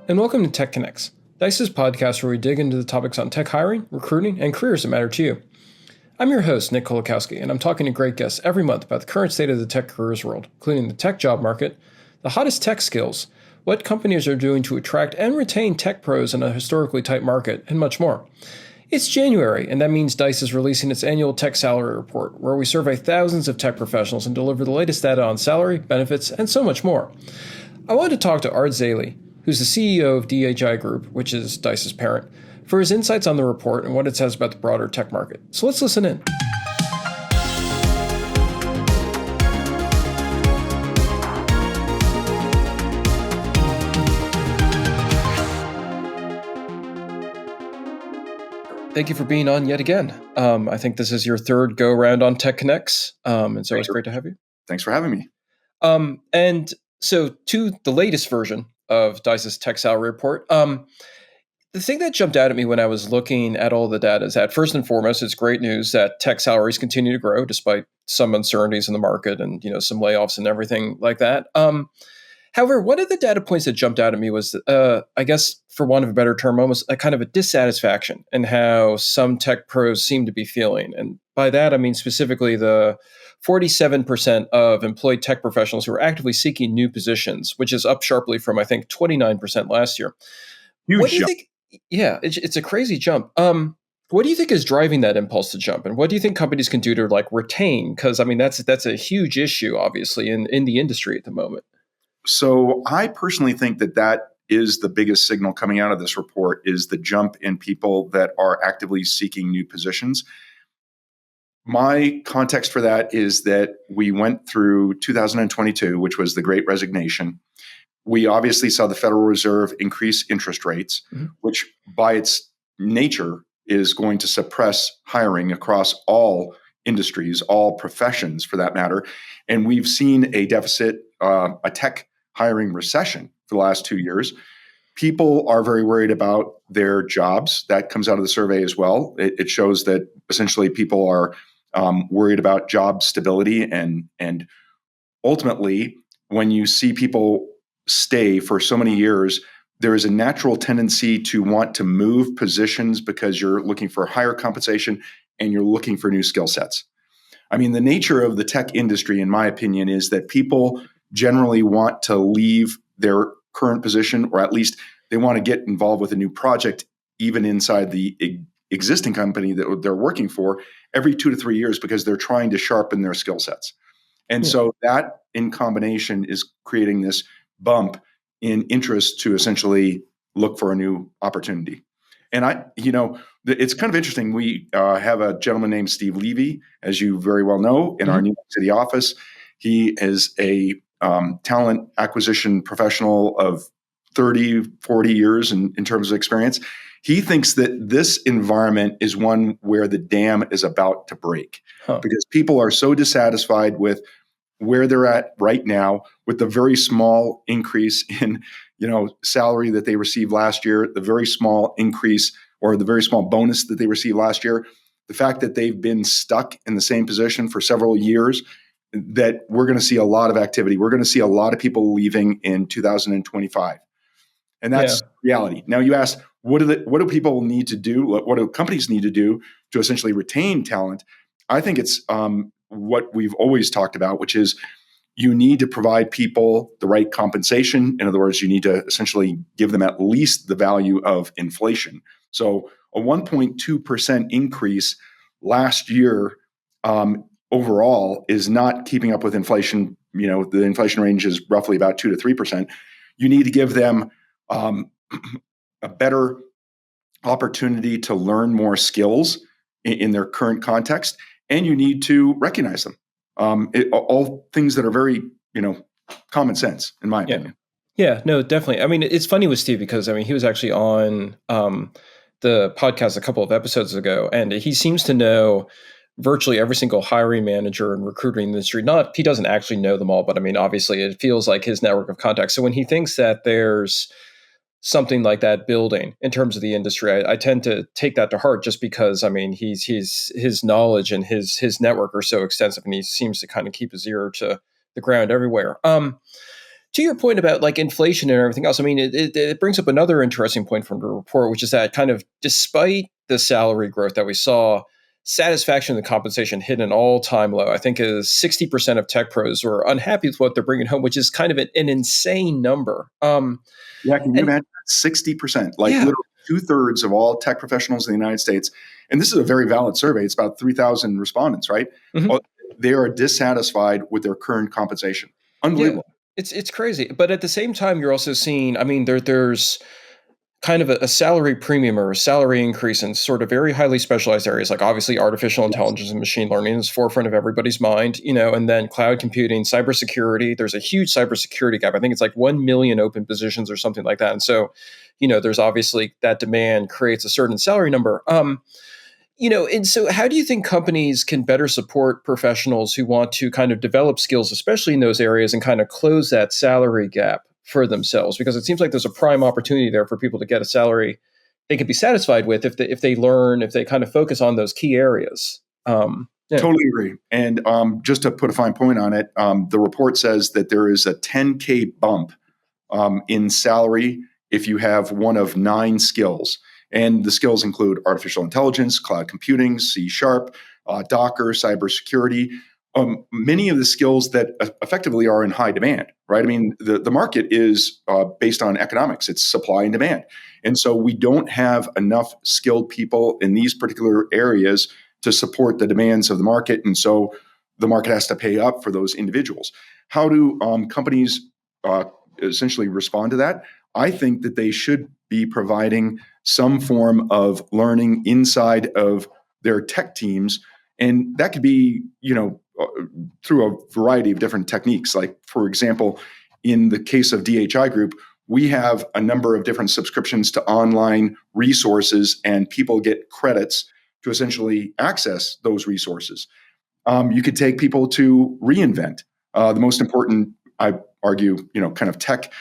And welcome to Tech Connects, Dice's podcast where we dig into the topics on tech hiring, recruiting, and careers that matter to you. I'm your host, Nick Kolakowski, and I'm talking to great guests every month about the current state of the tech careers world, including the tech job market, the hottest tech skills, what companies are doing to attract and retain tech pros in a historically tight market, and much more. It's January, and that means Dice is releasing its annual tech salary report, where we survey thousands of tech professionals and deliver the latest data on salary, benefits, and so much more. I wanted to talk to Art Zeile, who's the CEO of DHI Group, which is Dice's parent, for his insights on the report and what it says about the broader tech market. So let's listen in. Thank you for being on yet again. I think this is your third go-around on Tech Connects, and so it's great to have you. Thanks for having me. And so to the latest version of Dice's tech salary report, the thing that jumped out at me when I was looking at all the data is that first and foremost, it's great news that tech salaries continue to grow despite some uncertainties in the market and some layoffs and everything like that. However, one of the data points that jumped out at me was, I guess, for want of a better term, almost a kind of a dissatisfaction in how some tech pros seem to be feeling. And by that, I mean specifically the 47% of employed tech professionals who are actively seeking new positions, which is up sharply from, I think, 29% last year. Huge What do you jump. think? Yeah, it's a crazy jump. What do you think is driving that impulse to jump? And what do you think companies can do to retain? Because, I mean, that's a huge issue, obviously, in the industry at the moment. So I personally think that is the biggest signal coming out of this report is the jump in people that are actively seeking new positions. My context for that is that we went through 2022, which was the Great Resignation. We obviously saw the Federal Reserve increase interest rates, which by its nature is going to suppress hiring across all industries, all professions for that matter. And we've seen a deficit, a tech hiring recession for the last 2 years. People are very worried about their jobs. That comes out of the survey as well. It shows that essentially people are worried about job stability. And ultimately, when you see people stay for so many years, there is a natural tendency to want to move positions because you're looking for higher compensation and you're looking for new skill sets. I mean, the nature of the tech industry, in my opinion, is that people generally want to leave their current position, or at least they want to get involved with a new project, even inside the existing company that they're working for every 2 to 3 years because they're trying to sharpen their skill sets. And so that in combination is creating this bump in interest to essentially look for a new opportunity. And it's kind of interesting. We have a gentleman named Steve Levy, as you very well know, in our New York City office. He is a talent acquisition professional of 30, 40 years in terms of experience. He thinks that this environment is one where the dam is about to break because people are so dissatisfied with where they're at right now, with the very small increase in salary that they received last year, the very small increase or the very small bonus that they received last year, the fact that they've been stuck in the same position for several years, that we're going to see a lot of activity. We're going to see a lot of people leaving in 2025. And that's reality. Now you ask, what do people need to do? What do companies need to do to essentially retain talent? I think it's what we've always talked about, which is you need to provide people the right compensation. In other words, you need to essentially give them at least the value of inflation. So a 1.2% increase last year overall is not keeping up with inflation. The inflation range is roughly about 2 to 3%. You need to give them a better opportunity to learn more skills in their current context, and you need to recognize them. All things that are very, common sense, in my opinion. Yeah, no, definitely. I mean, it's funny with Steve because, he was actually on the podcast a couple of episodes ago, and he seems to know virtually every single hiring manager and recruiting industry. He doesn't actually know them all, but obviously it feels like his network of contacts. So when he thinks that there's something like that building in terms of the industry, I tend to take that to heart just because, his knowledge and his network are so extensive and he seems to kind of keep his ear to the ground everywhere. To your point about like inflation and everything else, I mean, it brings up another interesting point from the report, which is that kind of despite the salary growth that we saw, satisfaction and compensation hit an all-time low. I think is 60% of tech pros were unhappy with what they're bringing home, which is kind of an insane number. Yeah, can you And imagine 60%, like yeah, literally two-thirds of all tech professionals in the United States, and this is a very valid survey, it's about 3,000 respondents, right? mhm, They are dissatisfied with their current compensation. yeah, Unbelievable. it's crazy. But at the same time, you're also seeing. I mean, there's kind of a salary premium or a salary increase in sort of very highly specialized areas, like obviously artificial Yes. intelligence and machine learning is forefront of everybody's mind, and then cloud computing, cybersecurity. There's a huge cybersecurity gap. I think it's like 1 million open positions or something like that. And so, there's obviously that demand creates a certain salary number. And so how do you think companies can better support professionals who want to kind of develop skills, especially in those areas, and kind of close that salary gap for themselves? Because it seems like there's a prime opportunity there for people to get a salary they could be satisfied with if they learn, if they kind of focus on those key areas. Yeah. Totally agree. And just to put a fine point on it, the report says that there is a 10K bump in salary if you have one of 9 skills. And the skills include artificial intelligence, cloud computing, C sharp, Docker, cybersecurity, many of the skills that effectively are in high demand, right? I mean, the market is based on economics, it's supply and demand. And so we don't have enough skilled people in these particular areas to support the demands of the market. And so the market has to pay up for those individuals. How do companies essentially respond to that? I think that they should be providing some form of learning inside of their tech teams. And that could be, through a variety of different techniques. Like, for example, in the case of DHI Group, we have a number of different subscriptions to online resources, and people get credits to essentially access those resources. You could take people to reInvent, the most important, I argue, kind of tech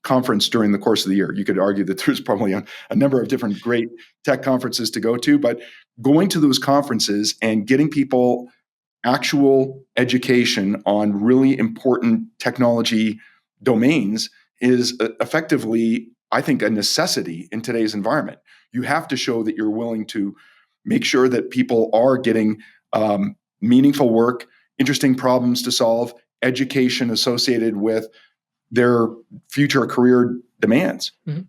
conference during the course of the year. You could argue that there's probably a number of different great tech conferences to go to, but going to those conferences and getting people actual education on really important technology domains is effectively, I think, a necessity in today's environment. You have to show that you're willing to make sure that people are getting meaningful work, interesting problems to solve, education associated with their future career demands. Mhm.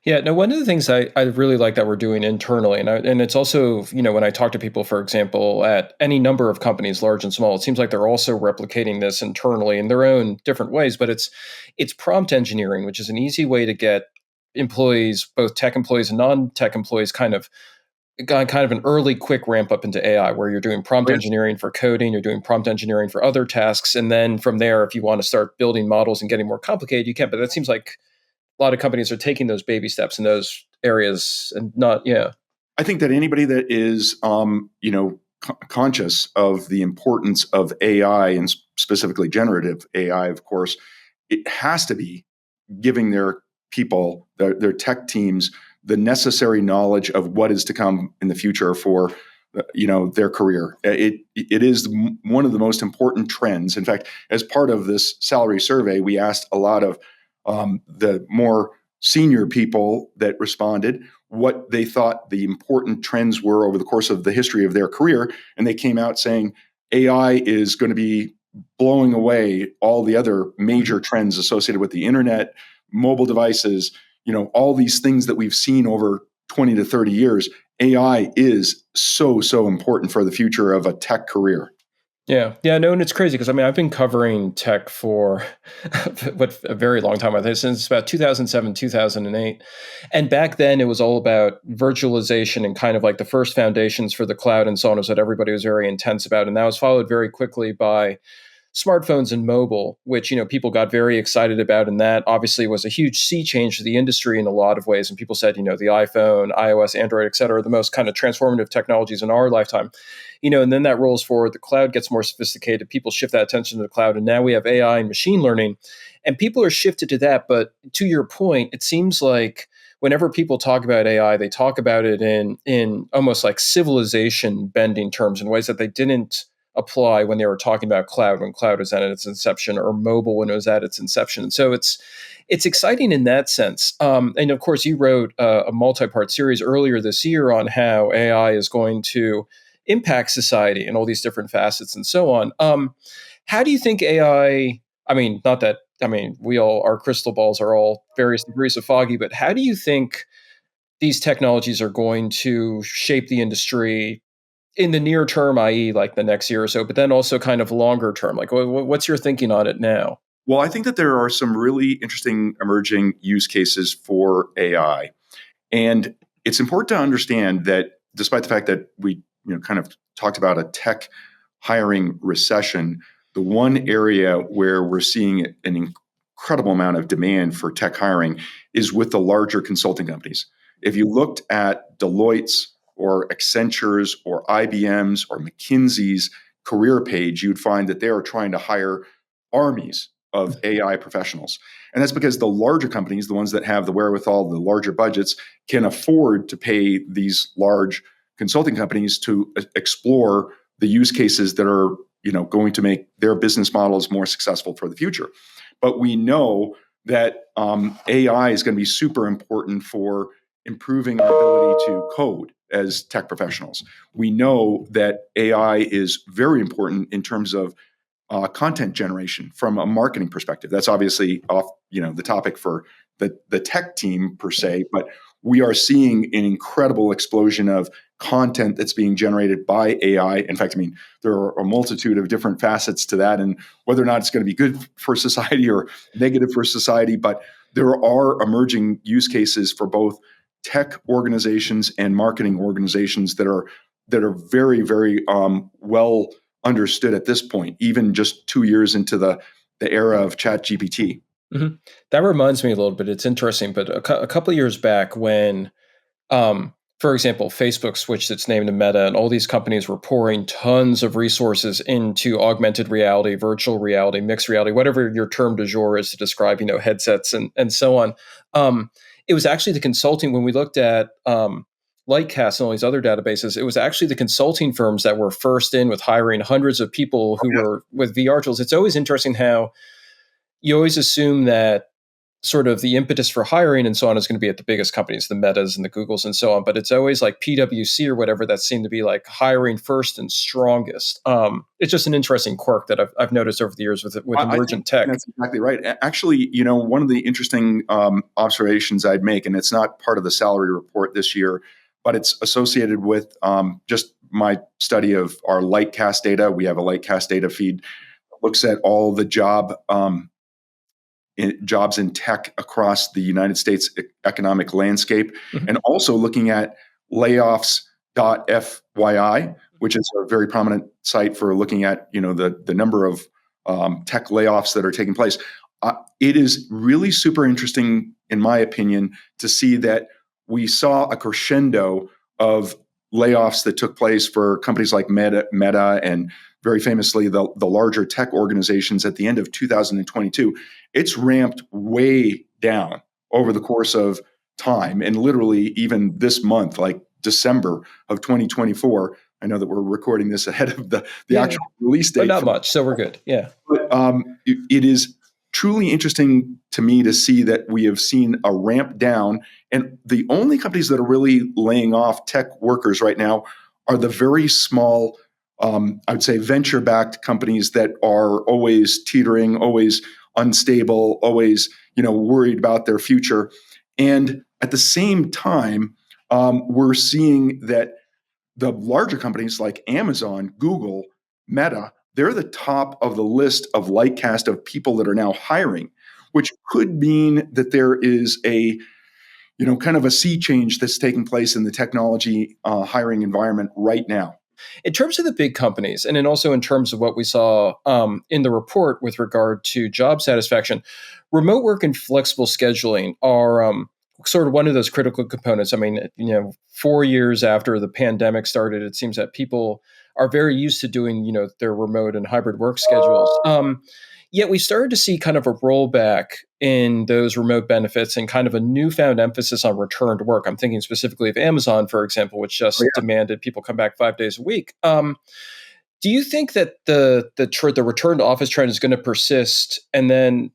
Yeah, no, one of the things I really like that we're doing internally, and it's also, when I talk to people, for example, at any number of companies, large and small, it seems like they're also replicating this internally in their own different ways, but it's prompt engineering, which is an easy way to get employees, both tech employees and non-tech employees, kind of an early quick ramp up into AI where you're doing prompt Oh, yes. engineering for coding, you're doing prompt engineering for other tasks. And then from there, if you want to start building models and getting more complicated, you can. But that seems like a lot of companies are taking those baby steps in those areas and not, yeah. I think that anybody that is, conscious of the importance of AI and specifically generative AI, of course, it has to be giving their people, their tech teams, the necessary knowledge of what is to come in the future for their career. It is one of the most important trends. In fact, as part of this salary survey, we asked a lot of the more senior people that responded what they thought the important trends were over the course of the history of their career, and they came out saying AI is going to be blowing away all the other major trends associated with the internet, mobile devices, all these things that we've seen over 20 to 30 years. AI is so important for the future of a tech career. Yeah. Yeah. No, and it's crazy because I mean, I've been covering tech for what a very long time. I think since about 2007, 2008. And back then it was all about virtualization and kind of like the first foundations for the cloud and so on is what everybody was very intense about. And that was followed very quickly by smartphones and mobile, which people got very excited about, and that obviously was a huge sea change to the industry in a lot of ways. And people said, the iPhone, iOS, Android, et cetera, are the most kind of transformative technologies in our lifetime. And then that rolls forward. The cloud gets more sophisticated. People shift that attention to the cloud, and now we have AI and machine learning, and people are shifted to that. But to your point, it seems like whenever people talk about AI, they talk about it in almost like civilization bending terms in ways that they didn't apply when they were talking about cloud when cloud was at its inception, or mobile when it was at its inception. And so it's exciting in that sense. And of course, you wrote a multi-part series earlier this year on how AI is going to impact society and all these different facets and so on. How do you think AI? I mean, not that we all, our crystal balls are all various degrees of foggy, but how do you think these technologies are going to shape the industry in the near term, i.e., like the next year or so, but then also kind of longer term? Like, what's your thinking on it now? Well, I think that there are some really interesting emerging use cases for AI. And it's important to understand that despite the fact that we kind of talked about a tech hiring recession, the one area where we're seeing an incredible amount of demand for tech hiring is with the larger consulting companies. If you looked at Deloitte's or Accenture's or IBM's or McKinsey's career page, you'd find that they are trying to hire armies of AI professionals. And that's because the larger companies, the ones that have the wherewithal, the larger budgets, can afford to pay these large consulting companies to explore the use cases that are going to make their business models more successful for the future. But we know that AI is going to be super important for improving our ability to code as tech professionals. We know that AI is very important in terms of content generation from a marketing perspective. That's obviously off, the topic for the tech team per se, but we are seeing an incredible explosion of content that's being generated by AI. In fact, there are a multitude of different facets to that, and whether or not it's going to be good for society or negative for society, but there are emerging use cases for both tech organizations and marketing organizations that are very, very well understood at this point, even just 2 years into the era of ChatGPT. Mm-hmm. That reminds me a little bit. It's interesting, but a couple of years back when, for example, Facebook switched its name to Meta, and all these companies were pouring tons of resources into augmented reality, virtual reality, mixed reality, whatever your term du jour is to describe, headsets and so on. It was actually the consulting, when we looked at Lightcast and all these other databases, it was actually the consulting firms that were first in with hiring hundreds of people who were with VR tools. It's always interesting how you always assume that sort of the impetus for hiring and so on is going to be at the biggest companies, the Metas and the Googles and so on. But it's always like PwC or whatever that seem to be like hiring first and strongest. It's just an interesting quirk that I've noticed over the years with emergent tech. That's exactly right. Actually, one of the interesting observations I'd make, and it's not part of the salary report this year, but it's associated with just my study of our Lightcast data. We have a Lightcast data feed that looks at all the jobs in tech across the United States economic landscape, and also looking at layoffs.fyi, which is a very prominent site for looking at the number of tech layoffs that are taking place. It is really super interesting, in my opinion, to see that we saw a crescendo of layoffs that took place for companies like Meta and very famously the larger tech organizations at the end of 2022. It's ramped way down over the course of time. And literally even this month, like December of 2024, I know that we're recording this ahead of the actual release date. But not much, so we're good. Yeah. But it is truly interesting to me to see that we have seen a ramp down. And the only companies that are really laying off tech workers right now are the very small, I would say, venture-backed companies that are always teetering, always unstable, always worried about their future. And at the same time, we're seeing that the larger companies like Amazon, Google, Meta, they're the top of the list of Lightcast of people that are now hiring, which could mean that there is a kind of a sea change that's taking place in the technology hiring environment right now. In terms of the big companies, and then also in terms of what we saw in the report with regard to job satisfaction, remote work and flexible scheduling are sort of one of those critical components. 4 years after the pandemic started, it seems that people are very used to doing, their remote and hybrid work schedules. Yet we started to see kind of a rollback in those remote benefits and kind of a newfound emphasis on return to work. I'm thinking specifically of Amazon, for example, which just demanded people come back 5 days a week. Do you think that the return to office trend is going to persist, and then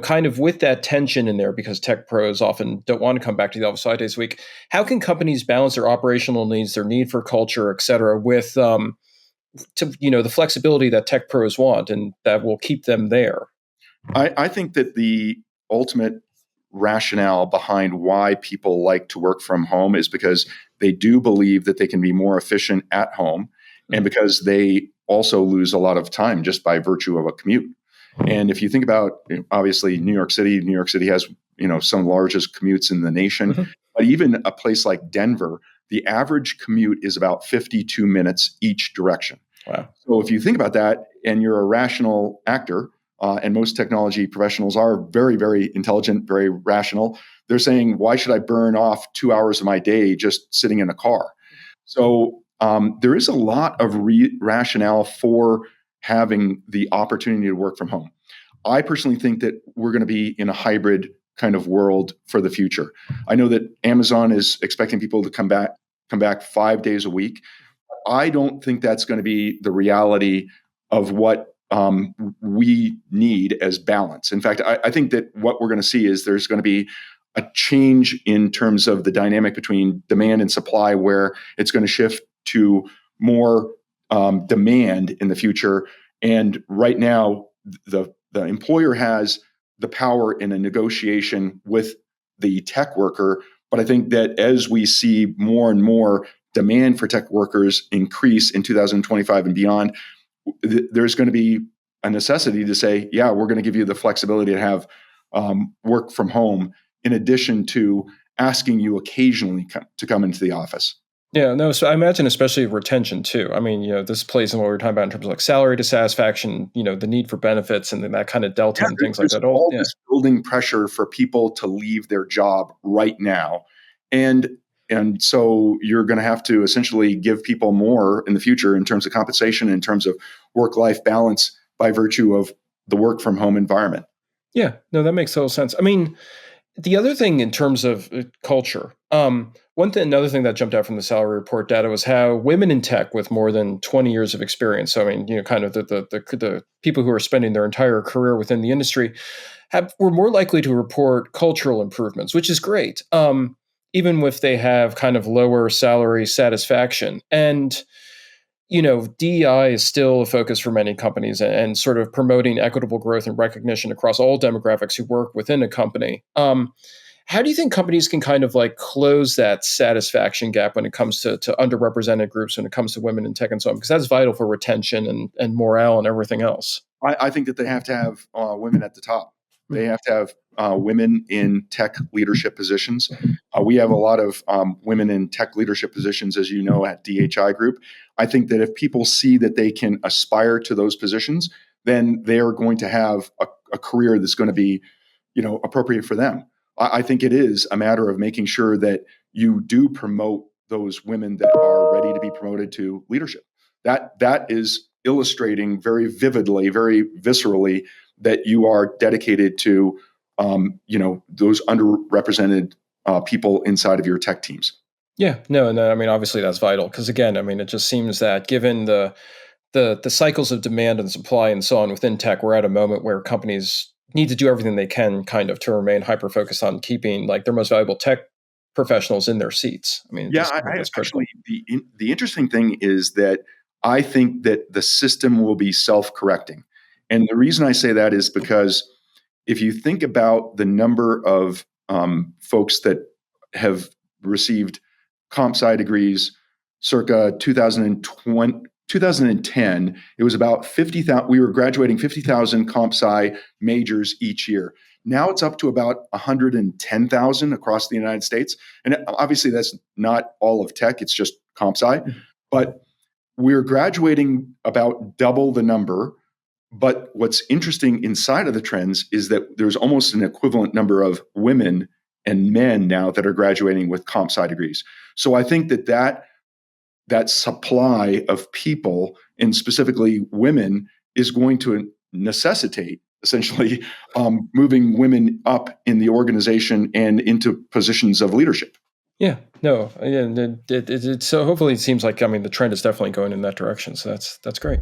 kind of with that tension in there, because tech pros often don't want to come back to the office 5 days a week? How can companies balance their operational needs, their need for culture, et cetera, with the flexibility that tech pros want and that will keep them there? I think that the ultimate rationale behind why people like to work from home is because they do believe that they can be more efficient at home, and because they also lose a lot of time just by virtue of a commute. And if you think about, obviously, New York City has, some of the largest commutes in the nation. Mm-hmm. But even a place like Denver, the average commute is about 52 minutes each direction. Wow. So if you think about that and you're a rational actor, and most technology professionals are very, very intelligent, very rational, they're saying, why should I burn off 2 hours of my day just sitting in a car? So there is a lot of rationale for having the opportunity to work from home. I personally think that we're going to be in a hybrid kind of world for the future. I know that Amazon is expecting people to come back 5 days a week. I don't think that's going to be the reality of what we need as balance. In fact, I think that what we're going to see is there's going to be a change in terms of the dynamic between demand and supply, where it's going to shift to more demand in the future. And right now, the employer has the power in a negotiation with the tech worker. But I think that as we see more and more demand for tech workers increase in 2025 and beyond, there's going to be a necessity to say, yeah, we're going to give you the flexibility to have work from home, in addition to asking you occasionally to come into the office. Yeah, no, so I imagine especially retention too. I mean, this plays in what we were talking about in terms of like salary dissatisfaction, the need for benefits and then that kind of delta and things like There's that. all this building pressure for people to leave their job right now. And so you're going to have to essentially give people more in the future in terms of compensation, in terms of work-life balance, by virtue of the work from home environment. Yeah, no, that makes total sense. I mean, the other thing in terms of culture, another thing that jumped out from the salary report data was how women in tech with more than 20 years of experience, so I mean, kind of the people who are spending their entire career within the industry, were more likely to report cultural improvements, which is great, even if they have kind of lower salary satisfaction. And DEI is still a focus for many companies, and sort of promoting equitable growth and recognition across all demographics who work within a company. How do you think companies can kind of like close that satisfaction gap when it comes to underrepresented groups, when it comes to women in tech and so on? Because that's vital for retention and morale and everything else. I think that they have to have women at the top. They have to have women in tech leadership positions. We have a lot of women in tech leadership positions, as you know, at DHI Group. I think that if people see that they can aspire to those positions, then they are going to have a career that's going to be, appropriate for them. I think it is a matter of making sure that you do promote those women that are ready to be promoted to leadership. That is illustrating very vividly, very viscerally, that you are dedicated to, those underrepresented people inside of your tech teams. Yeah, no, and I mean, obviously that's vital because again, I mean, it just seems that given the cycles of demand and supply and so on within tech, we're at a moment where companies need to do everything they can kind of to remain hyper focused on keeping like their most valuable tech professionals in their seats. I mean, Yeah, that's critical. actually, the interesting thing is that I think that the system will be self-correcting. And the reason I say that is because if you think about the number of folks that have received comp sci degrees circa 2010, it was about 50,000. We were graduating 50,000 comp sci majors each year. Now it's up to about 110,000 across the United States. And obviously that's not all of tech, it's just comp sci. But we're graduating about double the number. But what's interesting inside of the trends is that there's almost an equivalent number of women and men now that are graduating with comp sci degrees. So I think that supply of people, and specifically women, is going to necessitate essentially moving women up in the organization and into positions of leadership. Yeah, no, yeah, so hopefully it seems like, the trend is definitely going in that direction. So that's great.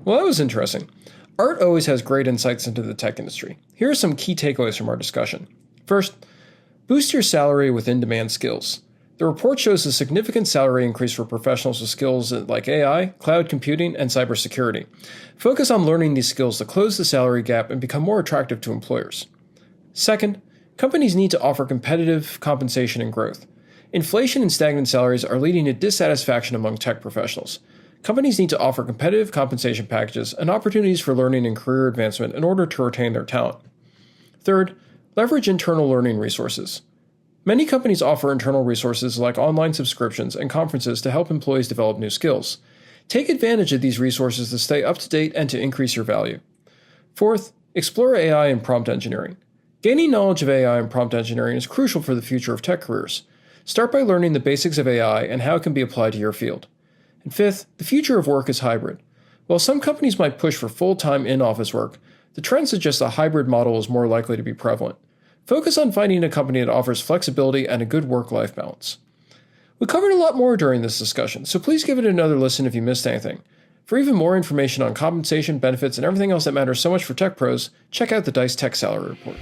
Well, that was interesting. Art always has great insights into the tech industry. Here are some key takeaways from our discussion. First, boost your salary with in-demand skills. The report shows a significant salary increase for professionals with skills like AI, cloud computing, and cybersecurity. Focus on learning these skills to close the salary gap and become more attractive to employers. Second, companies need to offer competitive compensation and growth. Inflation and stagnant salaries are leading to dissatisfaction among tech professionals. Companies need to offer competitive compensation packages and opportunities for learning and career advancement in order to retain their talent. Third, leverage internal learning resources. Many companies offer internal resources like online subscriptions and conferences to help employees develop new skills. Take advantage of these resources to stay up to date and to increase your value. Fourth, explore AI and prompt engineering. Gaining knowledge of AI and prompt engineering is crucial for the future of tech careers. Start by learning the basics of AI and how it can be applied to your field. And fifth, the future of work is hybrid. While some companies might push for full-time in-office work, the trend suggests a hybrid model is more likely to be prevalent. Focus on finding a company that offers flexibility and a good work-life balance. We covered a lot more during this discussion, so please give it another listen if you missed anything. For even more information on compensation, benefits, and everything else that matters so much for tech pros, check out the Dice Tech Salary Report.